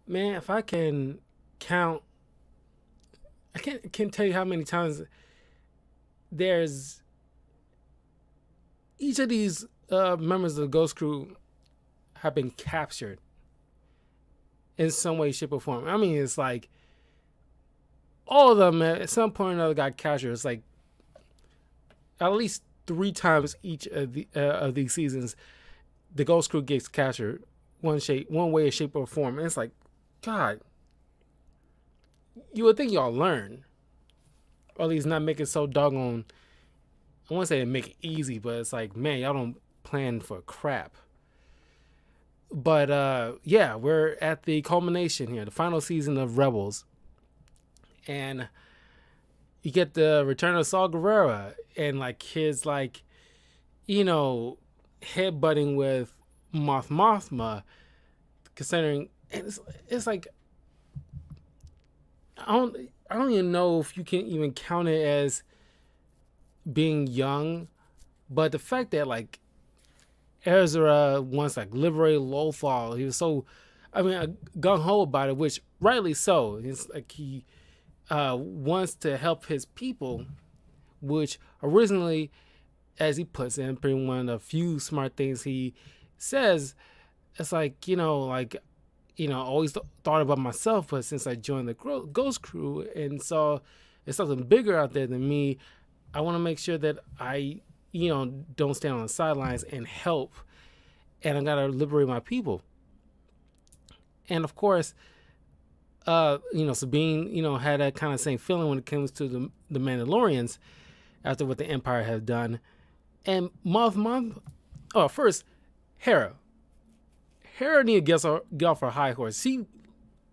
Man, if I can count, I can't tell you how many times there's each of these members of the Ghost Crew have been captured in some way, shape, or form. I mean, it's like all of them at some point or another got captured. It's like at least three times each of these seasons, the Ghost Crew gets captured one way, shape, or form. And it's like, God, you would think y'all learn, or at least not make it so doggone. I won't say make it easy, but it's like, man, y'all don't plan for crap. But yeah, we're at the culmination here, the final season of Rebels, and you get the return of Saul Guerrero and like his like, you know, headbutting with Mothma, considering and it's like I don't even know if you can even count it as being young, but the fact that like Ezra wants like liberate Lothal, he was so, I mean, gung ho about it, which rightly so. It's like he wants to help his people, which originally, as he puts in, pretty one of the few smart things he says. It's like always thought about myself, but since I joined the Ghost Crew and saw it's something bigger out there than me, I want to make sure that I, don't stand on the sidelines and help. And I gotta liberate my people. And of course, Sabine, had that kind of same feeling when it comes to the Mandalorians after what the Empire has done. And first, Hera. Hera need to get off her high horse. She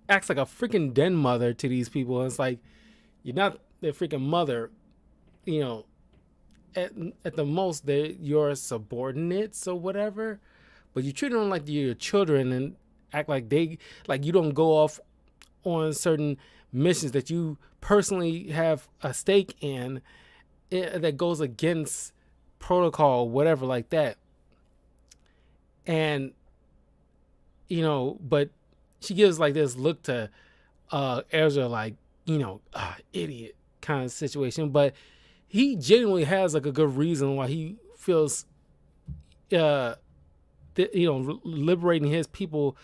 acts like a freaking den mother to these people. And it's like, you're not their freaking mother, at the most, they're your subordinates or whatever. But you treat them like your children and act like you don't go off on certain missions that you personally have a stake in that goes against protocol, whatever, like that. And but she gives like this look to Ezra, like, idiot kind of situation. But he genuinely has like a good reason why he feels liberating his people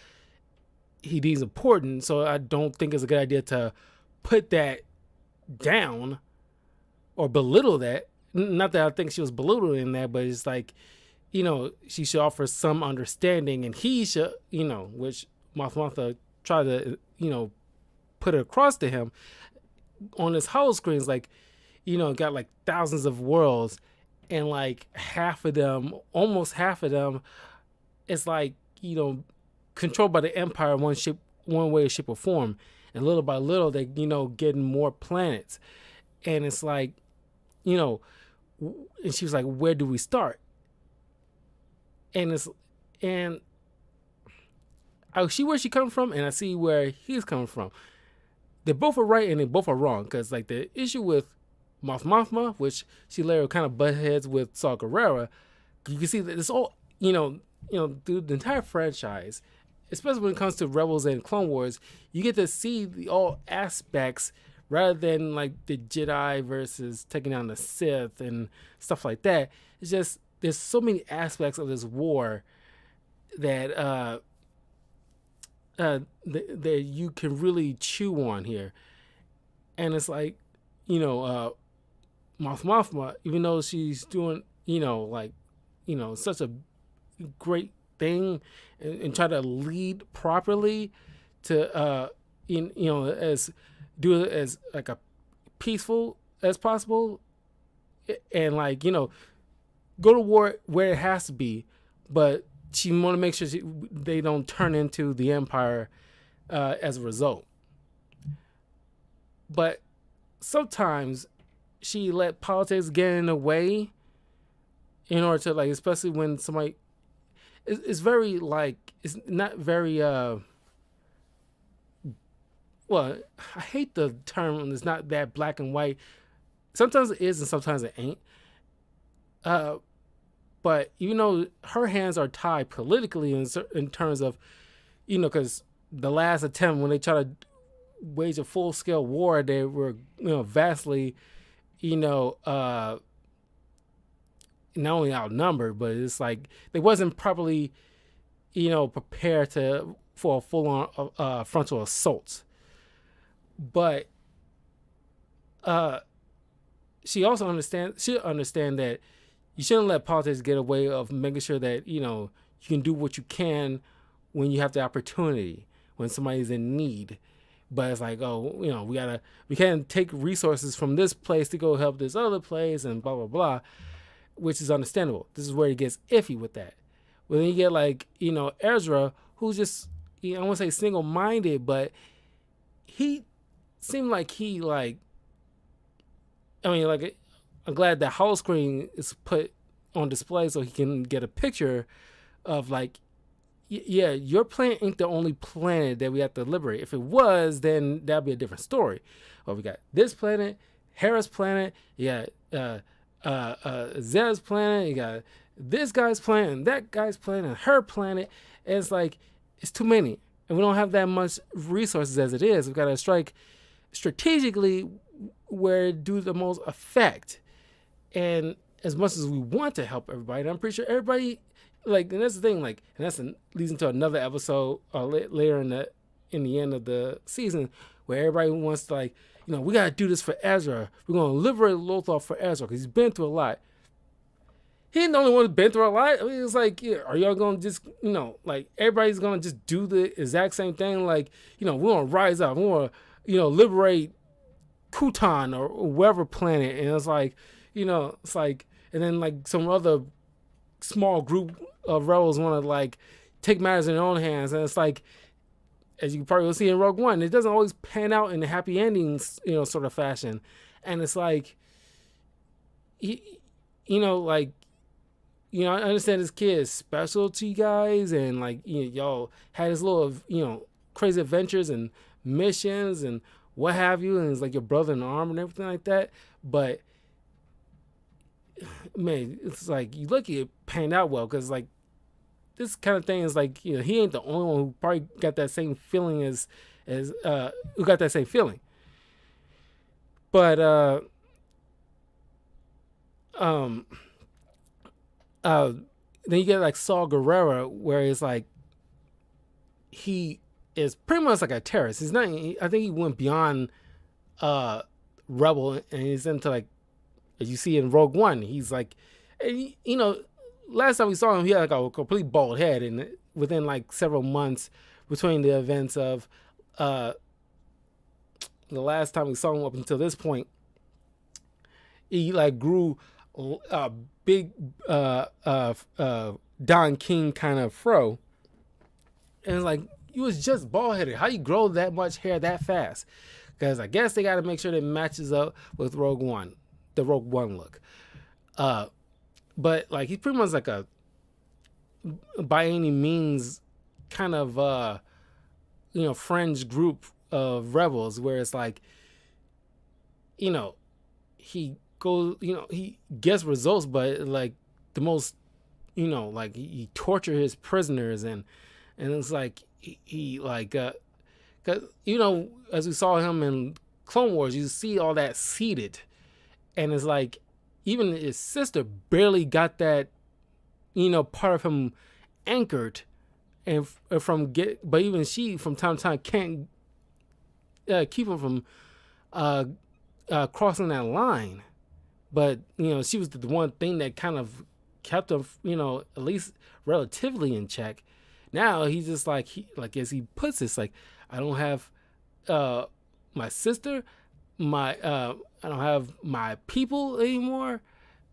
he deems important. So I don't think it's a good idea to put that down or belittle that. Not that I think she was belittling that, but it's like, she should offer some understanding, and he should, which Mothma tried to, put it across to him on his hollow screens, like, got like thousands of worlds, and like almost half of them, it's like, controlled by the Empire one way, shape, or form. And little by little, they, getting more planets. And it's like, and she was like, where do we start? And I see where she comes from, and I see where he's coming from. They both are right and they both are wrong, because like the issue with Mothma, which she later kind of butt heads with Saw Gerrera, you can see that it's all, through the entire franchise, especially when it comes to Rebels and Clone Wars, you get to see all aspects rather than like the Jedi versus taking down the Sith and stuff like that. It's just there's so many aspects of this war that that you can really chew on here. And it's like, Mothma, even though she's doing, such a great thing and try to lead properly to, as do it as like a peaceful as possible, and like, go to war where it has to be, but she want to make sure they don't turn into the Empire as a result. But sometimes she let politics get in the way in order to, like, especially when somebody it's very like, it's not very well, I hate the term when it's not that black and white. Sometimes it is and sometimes it ain't. But her hands are tied politically in terms of, because the last attempt when they try to wage a full scale war, they were vastly not only outnumbered, but it's like they wasn't properly prepared for a full on frontal assault. But she also should understand that you shouldn't let politics get away of making sure that you can do what you can when you have the opportunity, when somebody's in need. But it's like, oh, we can't take resources from this place to go help this other place and blah blah blah, which is understandable. This is where it gets iffy with that. But then you get like Ezra, who's just I won't say single minded, but he seemed like I'm glad the whole screen is put on display so he can get a picture of like, yeah, your planet ain't the only planet that we have to liberate. If it was, then that'd be a different story. Well, we got this planet, Hera's planet, you got Zed's planet, you got this guy's planet, and that guy's planet, and her planet. And it's like, it's too many. And we don't have that much resources as it is. We've got to strike strategically where it do the most effect. And as much as we want to help everybody, and I'm pretty sure everybody, like, and that's the thing, like, and that's leads into another episode later in the end of the season, where everybody wants to, like, we got to do this for Ezra. We're going to liberate Lothar for Ezra because he's been through a lot. He ain't the only one who's been through a lot. I mean, it's like, yeah, are y'all going to just, like, everybody's going to just do the exact same thing? Like, we want to rise up. We want to, liberate Kutan or whatever planet. And it's like, it's like, and then, like, some other small group of rebels want to, like, take matters in their own hands. And it's like, as you probably will see in Rogue One, it doesn't always pan out in a happy endings, sort of fashion. And it's like, I understand this kid is special to you guys, and like y'all had this little crazy adventures and missions and what have you, and it's like your brother in the arm and everything like that. But man, it's like you look at it panned out well, because like this kind of thing is like he ain't the only one who probably got that same feeling as who got that same feeling. But then you get like Saul Guerrero, where it's like he is pretty much like a terrorist. He's not. I think he went beyond rebel, and he's into, like, as you see in Rogue One, he's like, last time we saw him, he had like a complete bald head, and within like several months between the events of the last time we saw him up until this point, he like grew a big Don King kind of fro, and it's like, you was just bald headed. How you grow that much hair that fast? Because I guess they got to make sure that it matches up with Rogue One, the Rogue One look. But like he's pretty much like a, by any means, kind of fringe group of rebels, where it's like, he goes, he gets results, but like the most, like he torture his prisoners, and it's like he like, cause as we saw him in Clone Wars, you see all that seeded, and it's like even his sister barely got that, part of him anchored, and but even she from time to time can't keep him from crossing that line. But she was the one thing that kind of kept him, at least relatively in check. Now he's just like, as he puts this, like, I don't have my sister, I don't have my people anymore.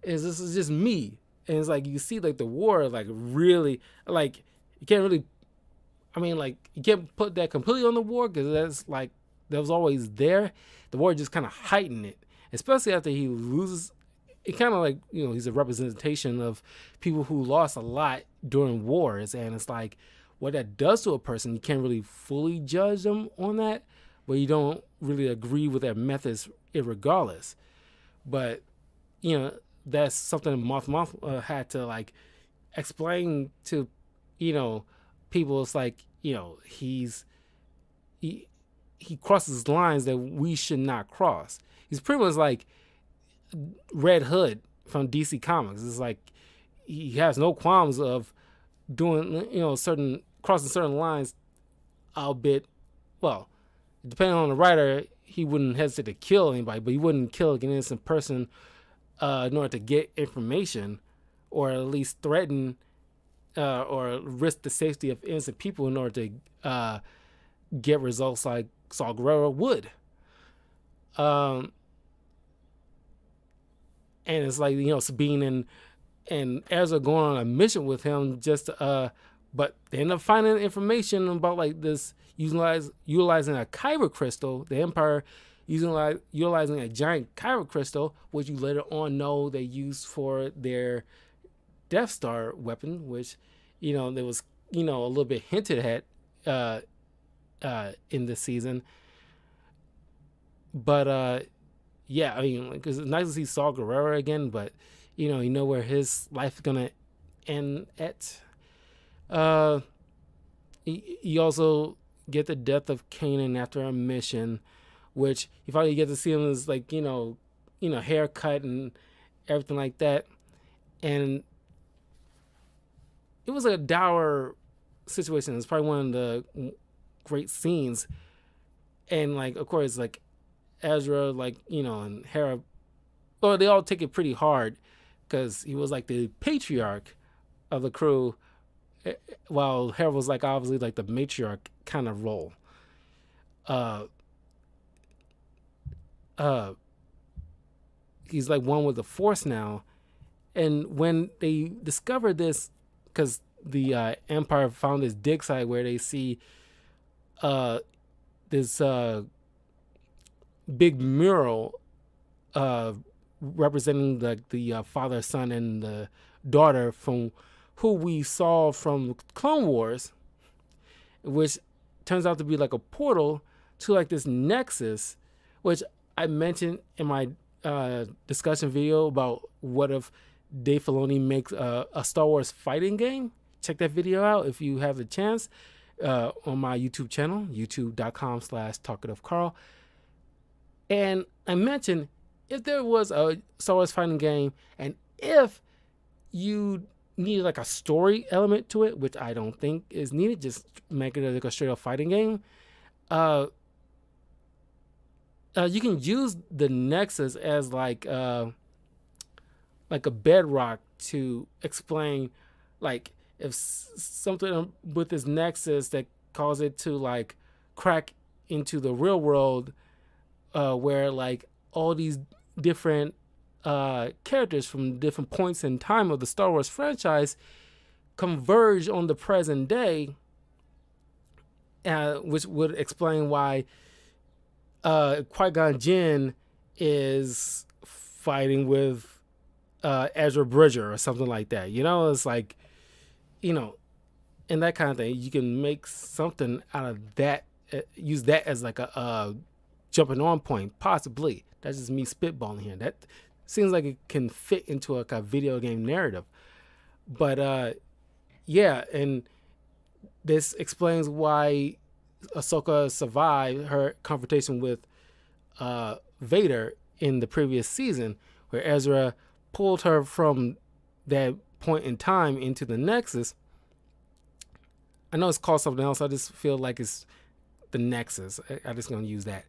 This is just me. And it's like you see like the war, like really, like you can't really, you can't put that completely on the war, because that's like that was always there. The war just kind of heightened it. Especially after he loses, it kind of like, he's a representation of people who lost a lot during wars. And it's like, what that does to a person, you can't really fully judge them on that, but you don't really agree with their methods irregardless. But, that's something Moth had to like explain to, people. It's like, he's he crosses lines that we should not cross. He's pretty much like Red Hood from DC Comics. It's like he has no qualms of doing, certain crossing certain lines, albeit, well, depending on the writer, he wouldn't hesitate to kill anybody, but he wouldn't kill an innocent person in order to get information, or at least threaten or risk the safety of innocent people in order to get results like Saul Guerrero would. And it's like, Sabine and Ezra going on a mission with him but they end up finding information about like this utilizing a kyber crystal. The Empire utilizing a giant kyber crystal, which you later on know they used for their Death Star weapon, which there was a little bit hinted at in this season. But yeah, I mean, because it's nice to see Saul Guerrero again, but you know where his life is gonna end at. You also get the death of Kanan after a mission, which you finally get to see him as like haircut and everything like that, and it was a dour situation. It's probably one of the great scenes, and like of course like Ezra and Hera, well, they all take it pretty hard because he was like the patriarch of the crew, while Hera was like obviously like the matriarch kind of role. He's like one with the Force now, and when they discovered this, because the Empire found this dig site where they see this big mural representing the father, son, and the daughter from who we saw from Clone Wars, which turns out to be like a portal to like this nexus, which I mentioned in my discussion video about what if Dave Filoni makes a Star Wars fighting game. Check that video out if you have the chance on my YouTube channel, youtube.com/talkativecarl. And I mentioned if there was a Star Wars fighting game, and if you needed like a story element to it, which I don't think is needed, just make it like a straight up fighting game. You can use the Nexus as like a bedrock to explain like if something with this Nexus that causes it to like crack into the real world, where like all these different characters from different points in time of the Star Wars franchise converge on the present day, which would explain why Qui-Gon Jinn is fighting with Ezra Bridger or something like that. It's like, and that kind of thing. You can make something out of that, use that as like a jumping on point, possibly. That's just me spitballing here. That seems like it can fit into like a video game narrative. But yeah, and this explains why Ahsoka survived her confrontation with Vader in the previous season, where Ezra pulled her from that point in time into the Nexus. I know it's called something else. I just feel like it's the Nexus. I'm just going to use that.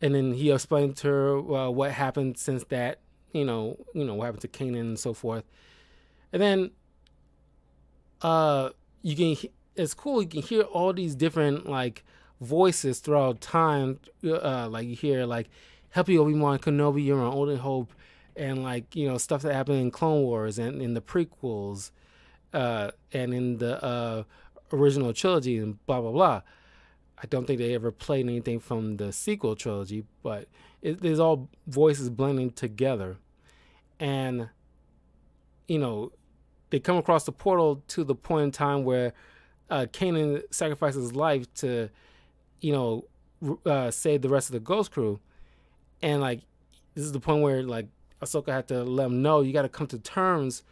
And then he explained to her what happened since that, what happened to Kanan and so forth. And then it's cool. You can hear all these different like voices throughout time. Like you hear like, "Help you, Obi-Wan Kenobi, you're my only hope," and like stuff that happened in Clone Wars and in the prequels, and in the original trilogy and blah blah blah. I don't think they ever played anything from the sequel trilogy, but there's all voices blending together, and they come across the portal to the point in time where Kanan sacrifices his life to, save the rest of the Ghost Crew, and like this is the point where like Ahsoka had to let him know you got to come to terms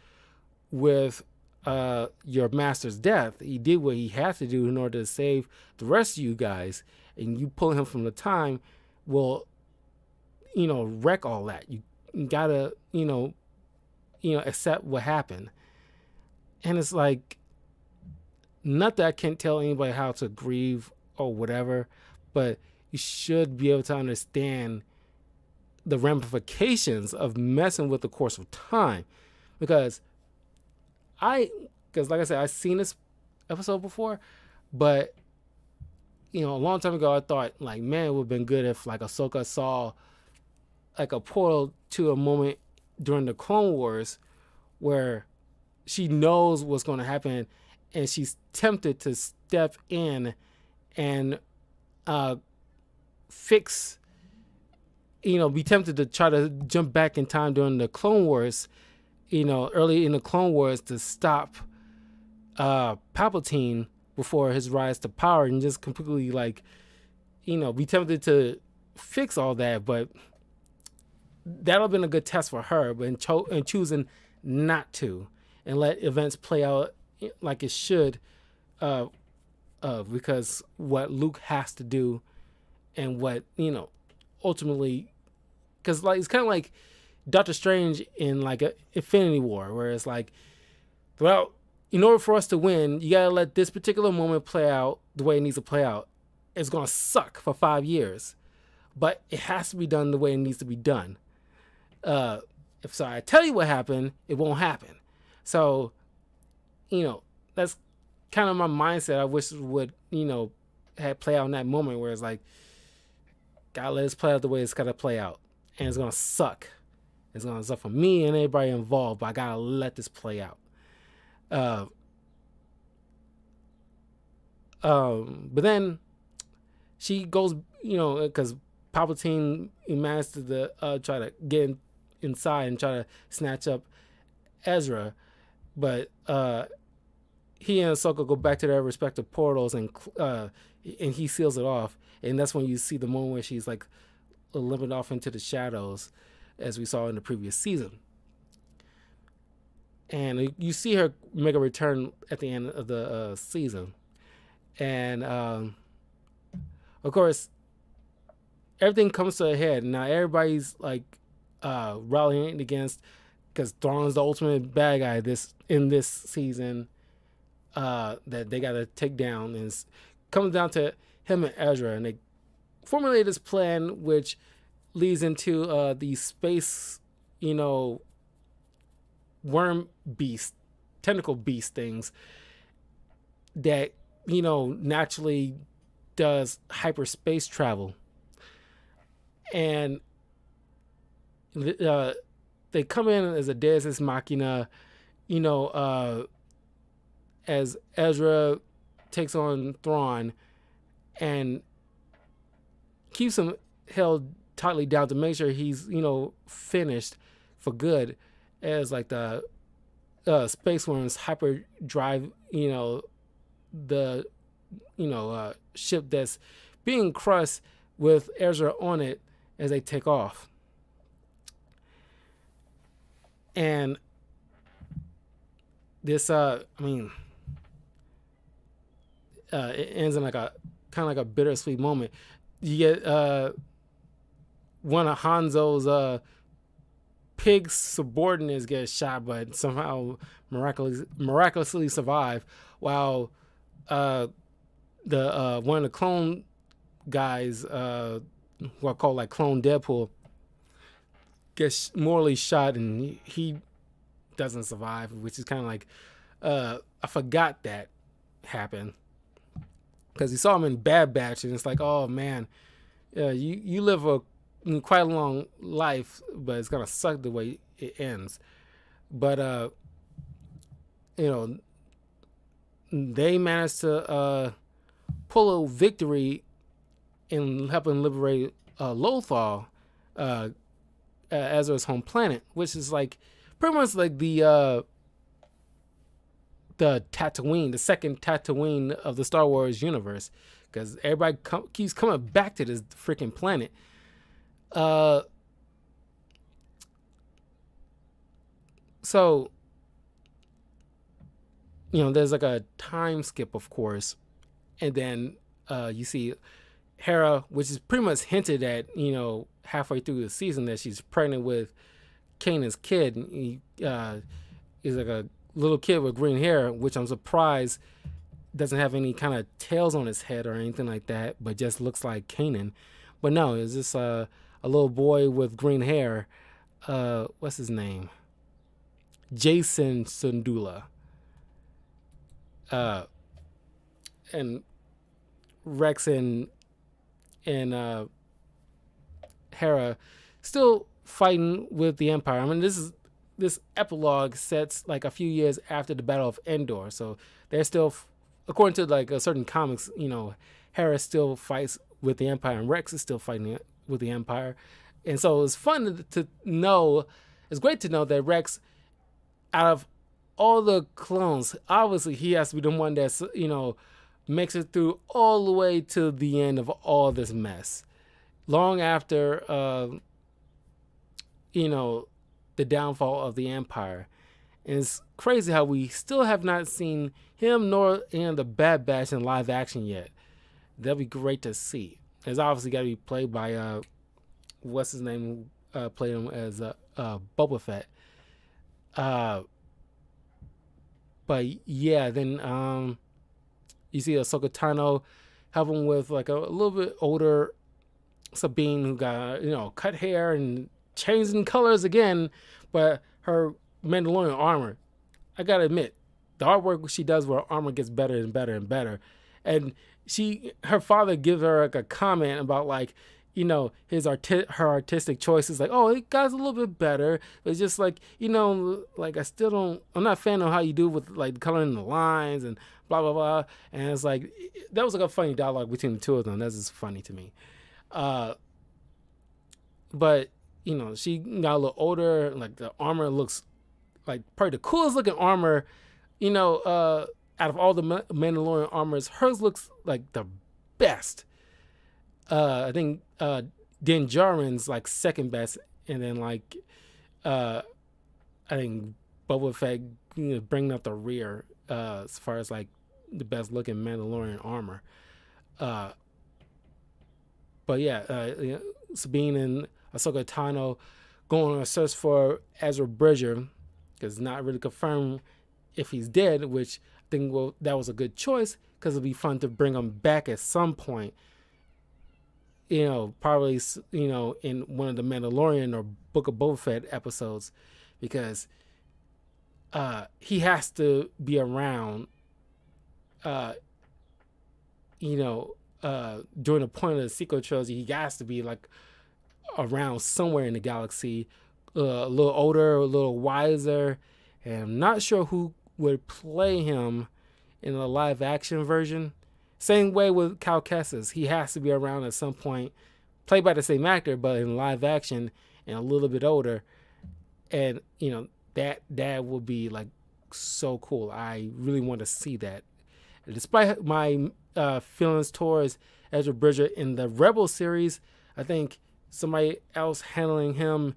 with your master's death. He did what he had to do in order to save the rest of you guys, and you pulling him from the time will, wreck all that. You gotta, accept what happened. And it's like, not that I can't tell anybody how to grieve or whatever, but you should be able to understand the ramifications of messing with the course of time. Because like I said, I've seen this episode before, but a long time ago I thought, like, man, it would have been good if like Ahsoka saw like a portal to a moment during the Clone Wars where she knows what's going to happen and she's tempted to step in and fix, be tempted to try to jump back in time during the Clone Wars, early in the Clone Wars to stop Palpatine before his rise to power, and just completely be tempted to fix all that. But that'll have been a good test for her, but in choosing not to and let events play out like it should, because what Luke has to do and what, ultimately, because it's kind of like Doctor Strange in like a Infinity War, where it's like, well, in order for us to win, you gotta let this particular moment play out the way it needs to play out. It's gonna suck for 5 years, but it has to be done the way it needs to be done. If I tell you what happened, it won't happen. So, that's kind of my mindset. I wish it would, have play out in that moment where it's like, gotta let it play out the way it's gotta play out, and it's gonna suck. It's gonna suck for me and everybody involved, but I gotta let this play out. But then she goes, because Palpatine managed to try to get inside and try to snatch up Ezra, but he and Ahsoka go back to their respective portals, and he seals it off, and that's when you see the moment where she's like limping off into the shadows, as we saw in the previous season. And you see her make a return at the end of the season. And, of course, everything comes to a head. Now, everybody's, like, rallying against, because Thrawn's the ultimate bad guy in this season, that they got to take down. And it comes down to him and Ezra. And they formulate this plan, which leads into the space, worm beast, tentacle beast things that, naturally does hyperspace travel. And they come in as a Deus Ex Machina, as Ezra takes on Thrawn and keeps him held tightly down to make sure he's, finished for good, as like the space worms hyperdrive, the ship that's being crushed with Ezra on it as they take off. And this it ends in like a kind of like a bittersweet moment. You get one of Hanzo's pig subordinates get shot, but somehow miraculously survive, while the one of the clone guys, who are called like Clone Deadpool, gets mortally shot, and he doesn't survive, which is kind of like, I forgot that happened, because you saw him in Bad Batch, and it's like, oh man, you live quite a long life, but it's gonna suck the way it ends. But they managed to pull a victory in helping liberate Lothal, Ezra's home planet, which is like pretty much like the Tatooine, the second Tatooine of the Star Wars universe, because everybody keeps coming back to this freaking planet. So there's like a time skip, of course, and then you see Hera, which is pretty much hinted at, halfway through the season, that she's pregnant with Kanan's kid. He's like a little kid with green hair, which I'm surprised doesn't have any kind of tails on his head or anything like that, but just looks like Kanan. But no, it's just a little boy with green hair. What's his name? Jason Sundula. And Rex and Hera still fighting with the Empire. I mean, this epilogue sets like a few years after the Battle of Endor, so they're still, according to like a certain comics, Hera still fights with the Empire, and Rex is still fighting with the Empire, and so it's fun to know. It's great to know that Rex, out of all the clones, obviously he has to be the one that's makes it through all the way to the end of all this mess, long after the downfall of the Empire. And it's crazy how we still have not seen him nor the Bad Batch in live action yet. That'll be great to see. It's obviously got to be played by what's his name, who played him as Boba Fett. But yeah, then you see Ahsoka Tano helping with like a little bit older Sabine, who got cut hair and changing colors again, but her Mandalorian armor, I gotta admit, the artwork she does with her armor gets better and better and better. And her father gives her like a comment about like, her artistic choices, like, oh, it got a little bit better. But it's just like, like I'm not a fan of how you do with like coloring the lines and blah, blah, blah. And it's like, that was like a funny dialogue between the two of them. That's just funny to me. But, she got a little older. Like the armor looks like probably the coolest looking armor, out of all the Mandalorian armors. Hers looks like the best. I think Din Djarin's like second best, and then like I think Boba Fett bringing up the rear as far as like the best looking Mandalorian armor. But yeah, Sabine and Ahsoka Tano going on a search for Ezra Bridger, because it's not really confirmed if he's dead, which I think that was a good choice, because it'll be fun to bring him back at some point. Probably, in one of the Mandalorian or Book of Boba Fett episodes, because he has to be around, during the point of the sequel trilogy. He has to be like around somewhere in the galaxy, a little older, a little wiser, and I'm not sure who would play him in a live action version. Same way with Cal Kestis. He has to be around at some point, played by the same actor, but in live action and a little bit older. And, that will be like so cool. I really want to see that. Despite my feelings towards Ezra Bridger in the Rebel series, I think somebody else handling him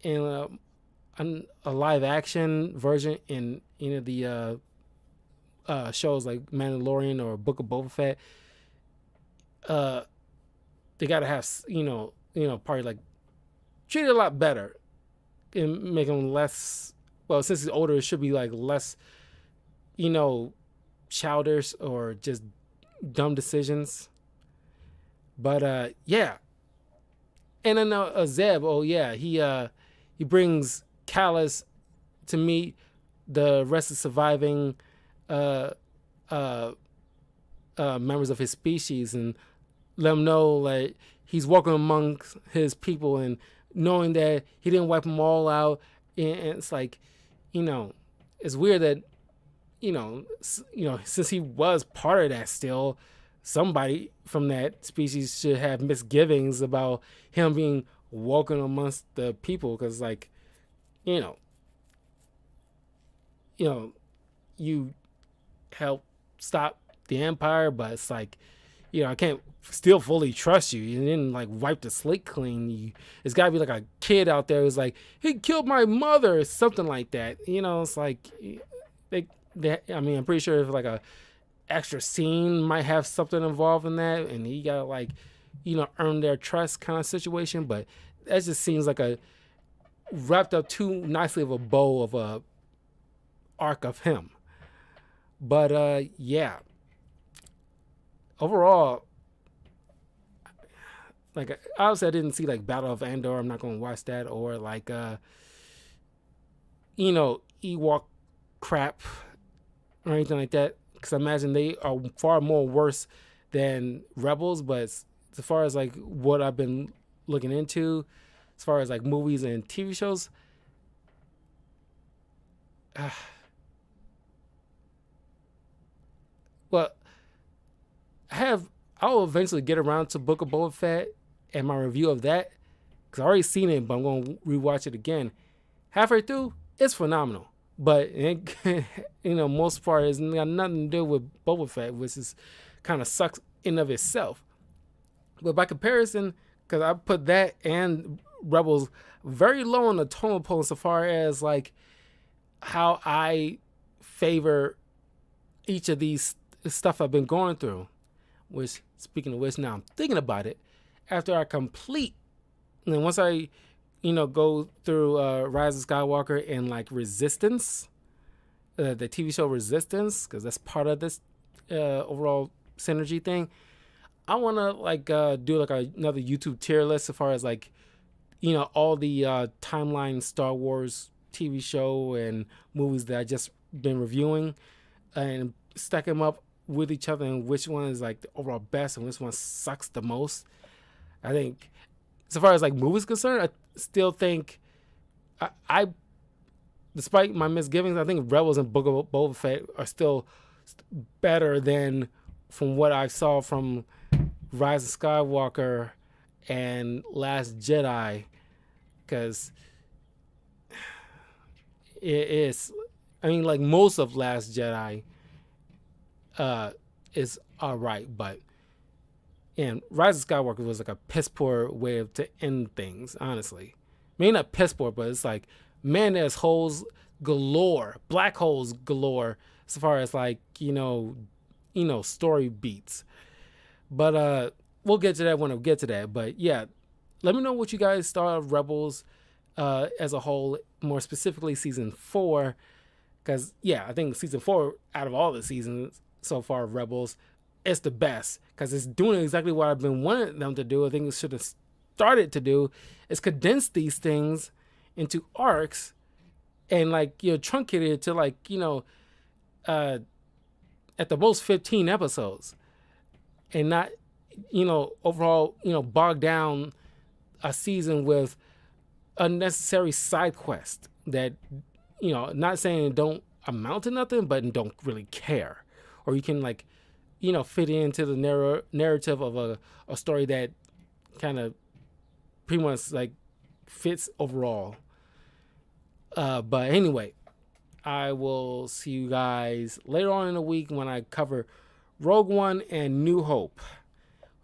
in a live action version in the shows like Mandalorian or Book of Boba Fett, they gotta have probably like treat it a lot better and make him less. Well, since he's older, it should be like less, childish or just dumb decisions. But yeah, and then Zeb. Oh yeah, he brings Callus to meet the rest of surviving members of his species, and let him know like he's welcome amongst his people, and knowing that he didn't wipe them all out. And it's like, it's weird that since he was part of that, still somebody from that species should have misgivings about him being welcome amongst the people, because like you help stop the Empire, but it's like, I can't still fully trust you. You didn't like wipe the slate clean. It's got to be like a kid out there who's like, he killed my mother or something like that. It's like I'm pretty sure if like a extra scene might have something involved in that, and he got like, earn their trust kind of situation. But that just seems like a wrapped up too nicely of a bow of a arc of him. But yeah, overall, like obviously I didn't see like Battle of Andor. I'm not gonna watch that, or like Ewok crap or anything like that, because I imagine they are far more worse than Rebels. But as far as like what I've been looking into, as far as like movies and TV shows, well, I'll eventually get around to Book of Boba Fett and my review of that, because I already seen it, but I'm going to rewatch it again. Halfway through, it's phenomenal. But, most part, it's got nothing to do with Boba Fett, which is kind of sucks in of itself. But by comparison, because I put that and Rebels very low on the totem pole so far as like how I favor each of these stuff I've been going through. Which, speaking of which, now I'm thinking about it. After I complete, and then once I, go through Rise of Skywalker and like Resistance, the TV show Resistance, because that's part of this overall synergy thing. I want to like do like another YouTube tier list as far as like, all the timeline Star Wars TV show and movies that I just been reviewing, and stack them up with each other, and which one is like the overall best and which one sucks the most. I think, so far as like movies concerned, I still think I despite my misgivings, I think Rebels and Book of Boba Fett are still better than from what I saw from Rise of Skywalker and Last Jedi, because it is, like most of Last Jedi is alright, but and Rise of Skywalker was like a piss poor way to end things, honestly. Maybe not piss poor, but it's like, man, there's holes galore, black holes galore, as far as like, story beats. But we'll get to that when we get to that. But yeah, let me know what you guys thought of Rebels as a whole, more specifically season 4. Because yeah, I think season 4 out of all the seasons so far of Rebels, it's the best, because it's doing exactly what I've been wanting them to do. I think it should have started to do is condense these things into arcs and like truncate it to like at the most 15 episodes, and not overall bog down a season with unnecessary side quests that not saying don't amount to nothing, but don't really care, or you can like fit into the narrative of a story that kind of pretty much like fits overall. But anyway, I will see you guys later on in the week when I cover Rogue One and New Hope.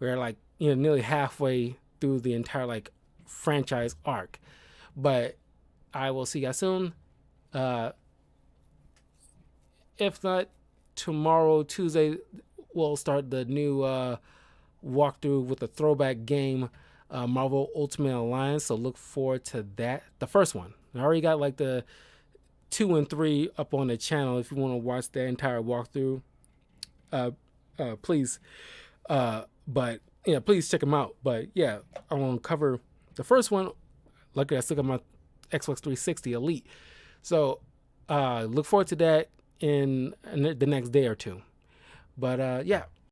We're like nearly halfway through the entire like franchise arc. But I will see you guys soon. If not tomorrow, Tuesday, we'll start the new walkthrough with the throwback game, Marvel Ultimate Alliance. So look forward to that. The first one. I already got like the 2 and 3 up on the channel. If you want to watch the entire walkthrough, please. But yeah, please check them out. But yeah, I want to cover the first one. Luckily, I still got my Xbox 360 Elite. So look forward to that in the next day or two. But yeah,